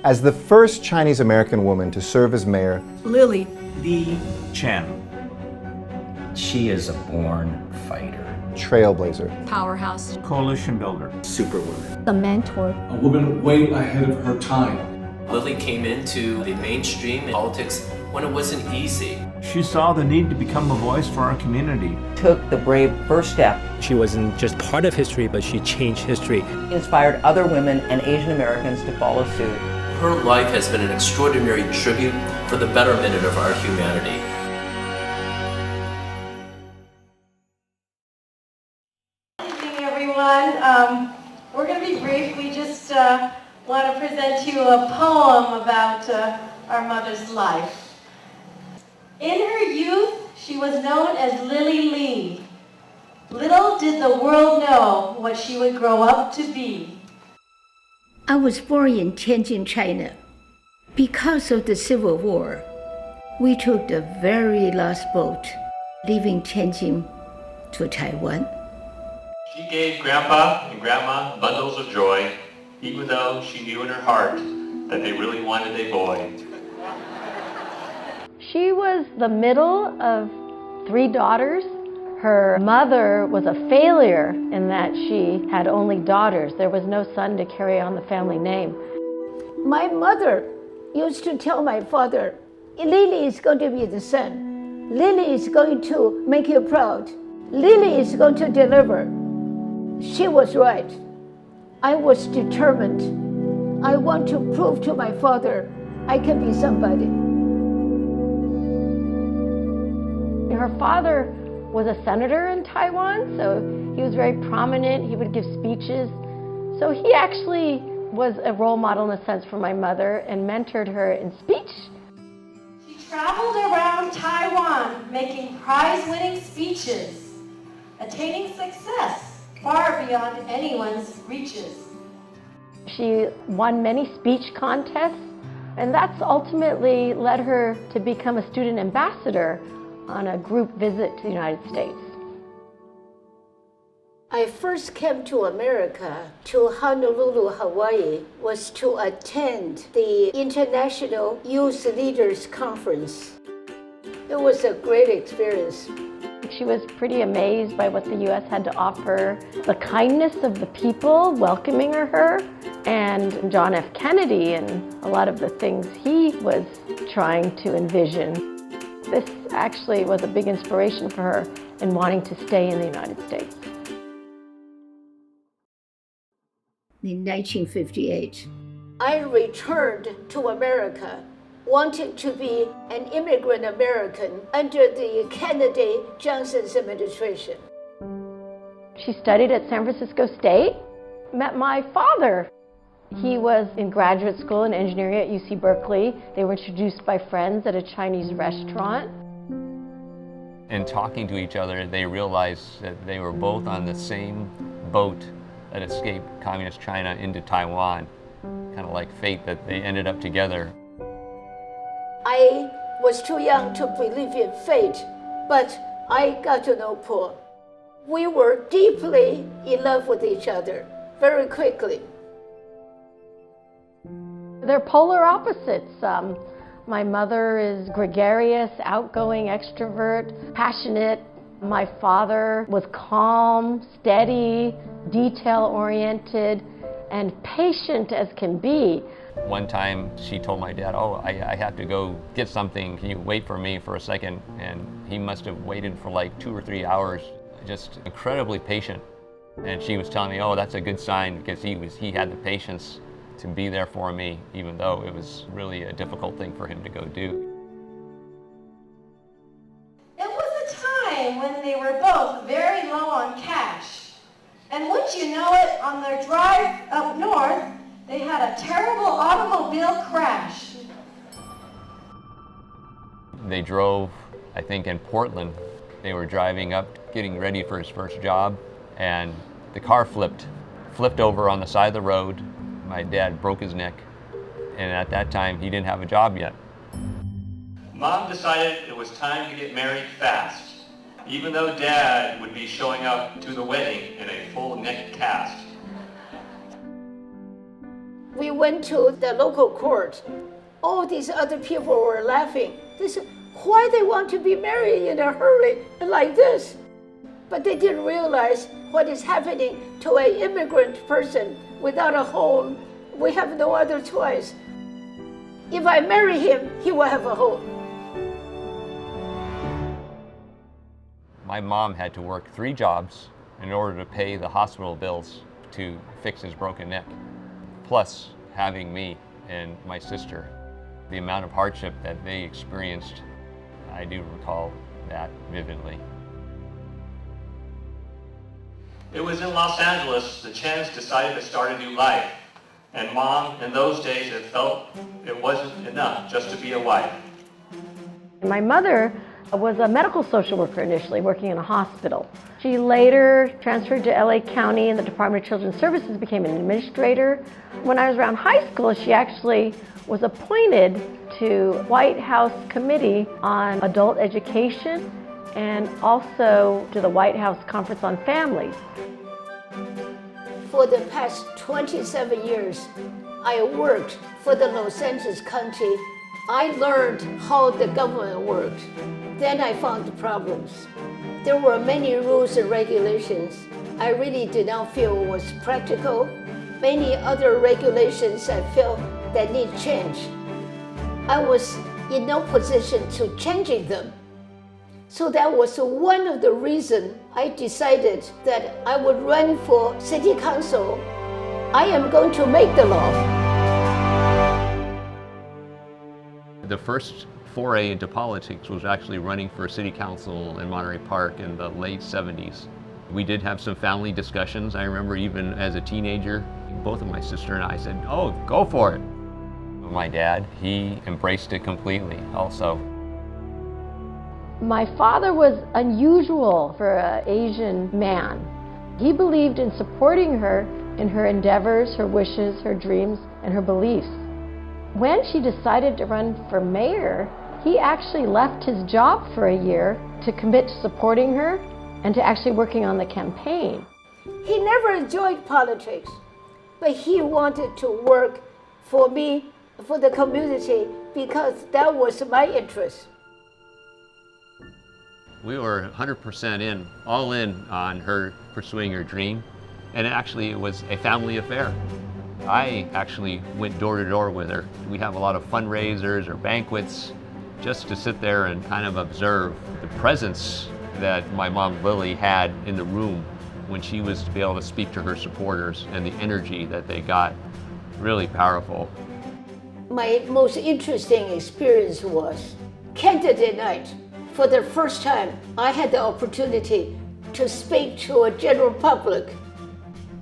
As the first Chinese-American woman to serve as mayor, Lily. The Chen. She is a born fighter. trailblazer, Powerhouse. Coalition builder. Superwoman. The mentor. A woman way ahead of her time. Lily came into the mainstream politics when it wasn't easy. She saw the need to become a voice for our community. Took the brave first step. She wasn't just part of history, but she changed history. Inspired other women and Asian Americans to follow suit. Her life has been an extraordinary tribute for the betterment of our humanity. Everyone. We're going to be brief. We just want to present you a poem about our mother's life. In her youth, she was known as Lily Lee. Little did the world know what she would grow up to be. I was born in Tianjin, China. Because of the Civil War, we took the very last boat, leaving Tianjin to Taiwan. She gave Grandpa and Grandma bundles of joy, even though she knew in her heart that they really wanted a boy. She was the middle of 3 daughters. Her mother was a failure in that she had only daughters. There was no son to carry on the family name. My mother used to tell my father, Lily is going to be the son. Lily is going to make you proud. Lily is going to deliver. She was right. I was determined. I want to prove to my father I can be somebody. Her father was a senator in Taiwan, so he was very prominent. He would give speeches. So he actually was a role model in a sense for my mother and mentored her in speech. She traveled around Taiwan making prize-winning speeches, attaining success far beyond anyone's reaches. She won many speech contests, and that's ultimately led her to become a student ambassador on a group visit to the United States. I first came to America, to Honolulu, Hawaii, was to attend the International Youth Leaders Conference. It was a great experience. She was pretty amazed by what the U.S. had to offer, the kindness of the people welcoming her, and John F. Kennedy and a lot of the things he was trying to envision. This actually was a big inspiration for her in wanting to stay in the United States. In 1958, I returned to America, wanting to be an immigrant American under the Kennedy-Johnson's administration. She studied at San Francisco State, met my father. He was in graduate school in engineering at UC Berkeley. They were introduced by friends at a Chinese restaurant. In talking to each other, they realized that they were both on the same boat that escaped communist China into Taiwan. Kind of like fate that they ended up together. I was too young to believe in fate, but I got to know Paul. We were deeply in love with each other very quickly. They're polar opposites. My mother is gregarious, outgoing, extrovert, passionate. My father was calm, steady, detail-oriented, and patient as can be. One time she told my dad, "Oh, I have to go get something. Can you wait for me for a second?" And he must have waited for like 2 or 3 hours, just incredibly patient. And she was telling me, "Oh, that's a good sign," because he had the patience to be there for me, even though it was really a difficult thing for him to go do. It was a time when they were both very low on cash. And wouldn't you know it, on their drive up north, they had a terrible automobile crash. They drove, I think in Portland, they were driving up, getting ready for his first job, and the car flipped over on the side of the road. My dad broke his neck, and at that time, he didn't have a job yet. Mom decided it was time to get married fast, even though Dad would be showing up to the wedding in a full neck cast. We went to the local court. All these other people were laughing. They said, why they want to be married in a hurry like this? But they didn't realize what is happening to an immigrant person without a home. We have no other choice. If I marry him, he will have a home. My mom had to work 3 jobs in order to pay the hospital bills to fix his broken neck, plus having me and my sister. The amount of hardship that they experienced, I do recall that vividly. It was in Los Angeles the Chens decided to start a new life. And Mom, in those days, it felt it wasn't enough just to be a wife. My mother was a medical social worker initially, working in a hospital. She later transferred to LA County in the Department of Children's Services, became an administrator. When I was around high school, she actually was appointed to White House Committee on Adult Education and also to the White House Conference on Families. For the past 27 years, I worked for the Los Angeles County. I learned how the government worked. Then I found the problems. There were many rules and regulations I really did not feel was practical. Many other regulations I felt that need change. I was in no position to changing them. So that was one of the reasons I decided that I would run for city council. I am going to make the law. The first foray into politics was actually running for city council in Monterey Park in the late 70s. We did have some family discussions. I remember even as a teenager, both of my sister and I said, oh, go for it. My dad, he embraced it completely also. My father was unusual for an Asian man. He believed in supporting her in her endeavors, her wishes, her dreams, and her beliefs. When she decided to run for mayor, he actually left his job for a year to commit to supporting her and to actually working on the campaign. He never enjoyed politics, but he wanted to work for me, for the community, because that was my interest. We were 100% in, all in on her pursuing her dream, and actually it was a family affair. I actually went door to door with her. We have a lot of fundraisers or banquets just to sit there and kind of observe the presence that my mom Lily had in the room when she was to be able to speak to her supporters and the energy that they got. Really powerful. My most interesting experience was candidate night. For the first time, I had the opportunity to speak to a general public.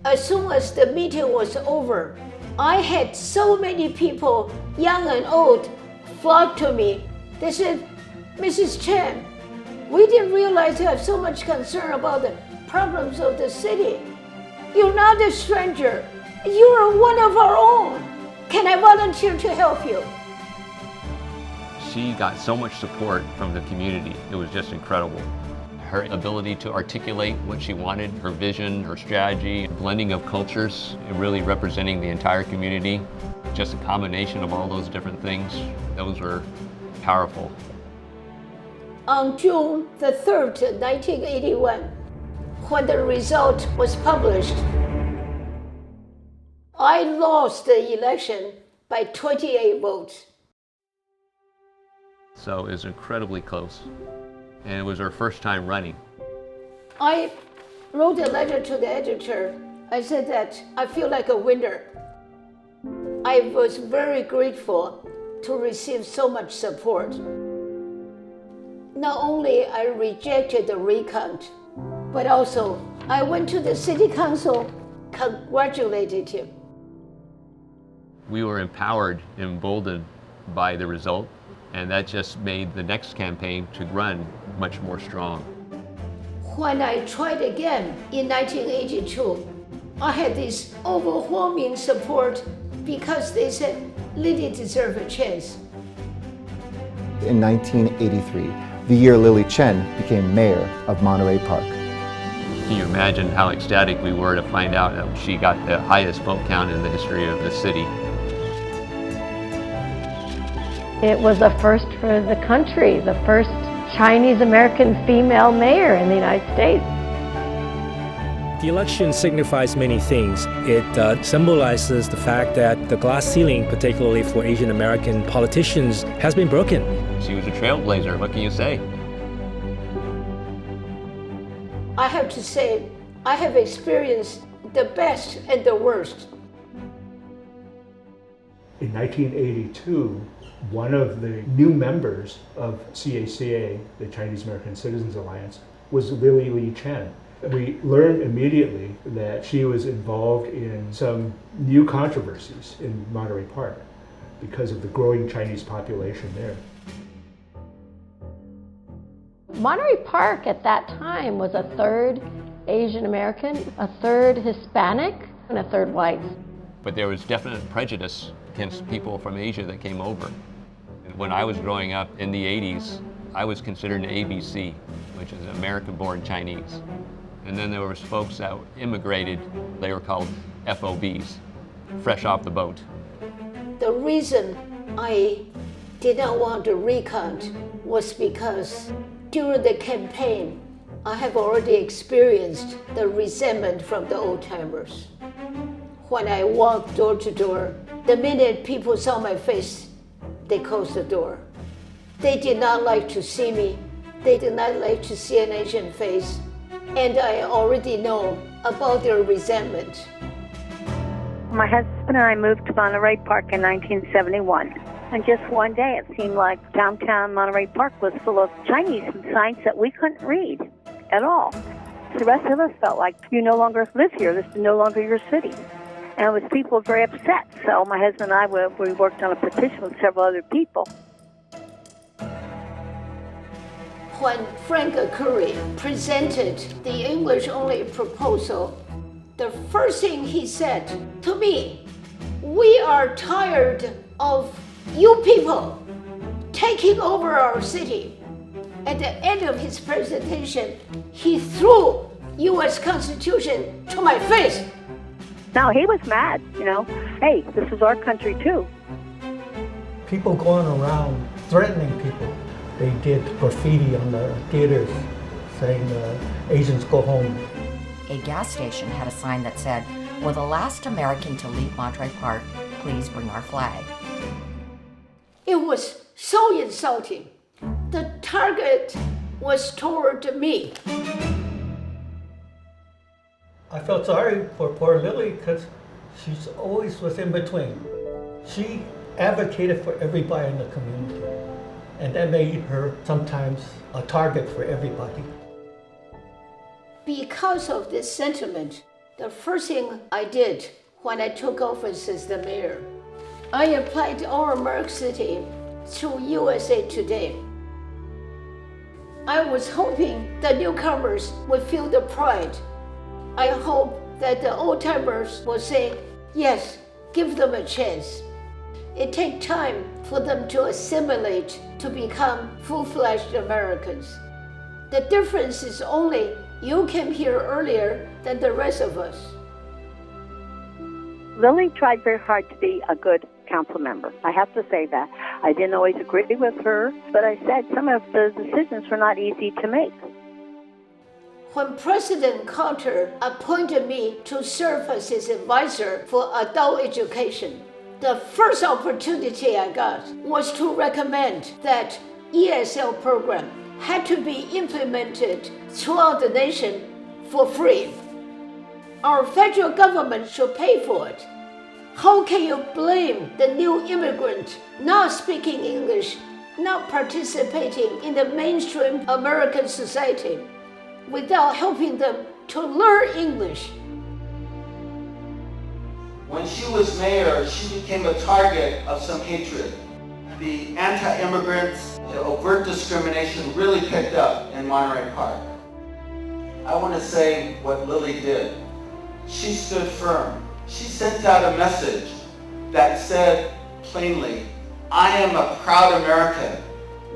As soon as the meeting was over, I had so many people, young and old, flock to me. They said, Mrs. Chen, we didn't realize you have so much concern about the problems of the city. You're not a stranger. You are one of our own. Can I volunteer to help you? She got so much support from the community. It was just incredible. Her ability to articulate what she wanted, her vision, her strategy, blending of cultures, really representing the entire community, just a combination of all those different things, those were powerful. On June the 3rd, 1981, when the result was published, I lost the election by 28 votes. So it was incredibly close. And it was her first time running. I wrote a letter to the editor. I said that I feel like a winner. I was very grateful to receive so much support. Not only I rejected the recount, but also I went to the city council, congratulated him. We were empowered, emboldened by the result, and that just made the next campaign to run much more strong. When I tried again in 1982, I had this overwhelming support because they said Lily deserved a chance. In 1983, the year Lily Chen became mayor of Monterey Park. Can you imagine how ecstatic we were to find out that she got the highest vote count in the history of the city? It was a first for the country, the first Chinese-American female mayor in the United States. The election signifies many things. It symbolizes the fact that the glass ceiling, particularly for Asian American politicians, has been broken. She was a trailblazer, what can you say? I have to say, I have experienced the best and the worst. In 1982, one of the new members of CACA, the Chinese American Citizens Alliance, was Lily Chen. We learned immediately that she was involved in some new controversies in Monterey Park because of the growing Chinese population there. Monterey Park at that time was a third Asian American, a third Hispanic, and a third white. But there was definite prejudice against people from Asia that came over. When I was growing up in the 80s, I was considered an ABC, which is American-born Chinese. And then there was folks that immigrated, they were called FOBs, fresh off the boat. The reason I did not want to recount was because during the campaign, I have already experienced the resentment from the old-timers. When I walked door to door, the minute people saw my face, they closed the door. They did not like to see me. They did not like to see an Asian face. And I already know about their resentment. My husband and I moved to Monterey Park in 1971. And just one day it seemed like downtown Monterey Park was full of Chinese signs that we couldn't read at all. The rest of us felt like, you no longer live here. This is no longer your city. And it was people very upset. So my husband and I, we worked on a petition with several other people. When Frank Curry presented the English-only proposal, the first thing he said to me, "We are tired of you people taking over our city." At the end of his presentation, he threw U.S. Constitution to my face. Now, he was mad, you know. Hey, this is our country too. People going around threatening people. They did graffiti on the theaters saying, Asians go home. A gas station had a sign that said, "We're the last American to leave Monterey Park. Please bring our flag." It was so insulting. The target was toward me. I felt sorry for poor Lily because she's always was in between. She advocated for everybody in the community, and that made her sometimes a target for everybody. Because of this sentiment, the first thing I did when I took office as the mayor, I applied to All American City through USA Today. I was hoping the newcomers would feel the pride. I hope that the old-timers will say, yes, give them a chance. It takes time for them to assimilate to become full-fledged Americans. The difference is only you came here earlier than the rest of us. Lily tried very hard to be a good council member. I have to say that. I didn't always agree with her, but I said some of the decisions were not easy to make. When President Carter appointed me to serve as his advisor for adult education, the first opportunity I got was to recommend that ESL program had to be implemented throughout the nation for free. Our federal government should pay for it. How can you blame the new immigrant not speaking English, not participating in the mainstream American society, without helping them to learn English? When she was mayor, she became a target of some hatred. The anti-immigrants, the overt discrimination really picked up in Monterey Park. I want to say what Lily did. She stood firm. She sent out a message that said plainly, I am a proud American.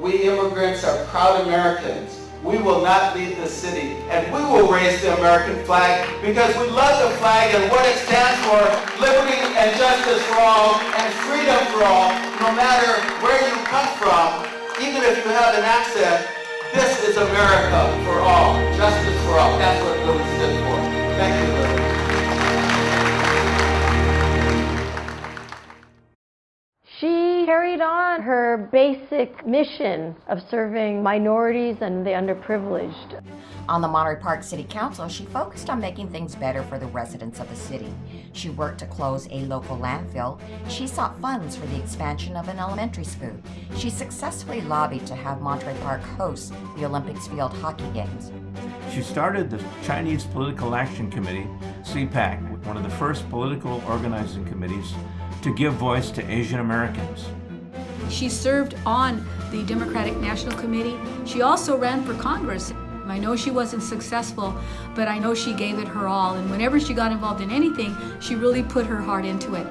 We immigrants are proud Americans. We will not leave the city, and we will raise the American flag because we love the flag and what it stands for, liberty and justice for all and freedom for all, no matter where you come from, even if you have an accent, this is America for all, justice for all. That's what Lily stood for. Thank you, Lily. She carried on her basic mission of serving minorities and the underprivileged. On the Monterey Park City Council, she focused on making things better for the residents of the city. She worked to close a local landfill. She sought funds for the expansion of an elementary school. She successfully lobbied to have Monterey Park host the Olympics field hockey games. She started the Chinese Political Action Committee, CPAC, one of the first political organizing committees to give voice to Asian Americans. She served on the Democratic National Committee. She also ran for Congress. I know she wasn't successful, but I know she gave it her all. And whenever she got involved in anything, she really put her heart into it.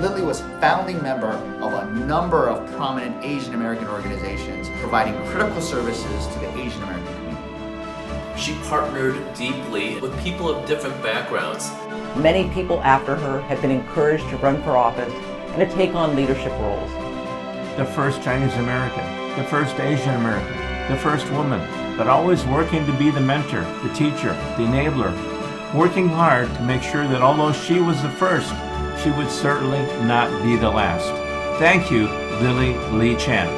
Lily was founding member of a number of prominent Asian American organizations providing critical services to the Asian American community. She partnered deeply with people of different backgrounds. Many people after her have been encouraged to run for office and to take on leadership roles. The first Chinese American, the first Asian American, the first woman, but always working to be the mentor, the teacher, the enabler, working hard to make sure that although she was the first, she would certainly not be the last. Thank you, Lily Lee Chen.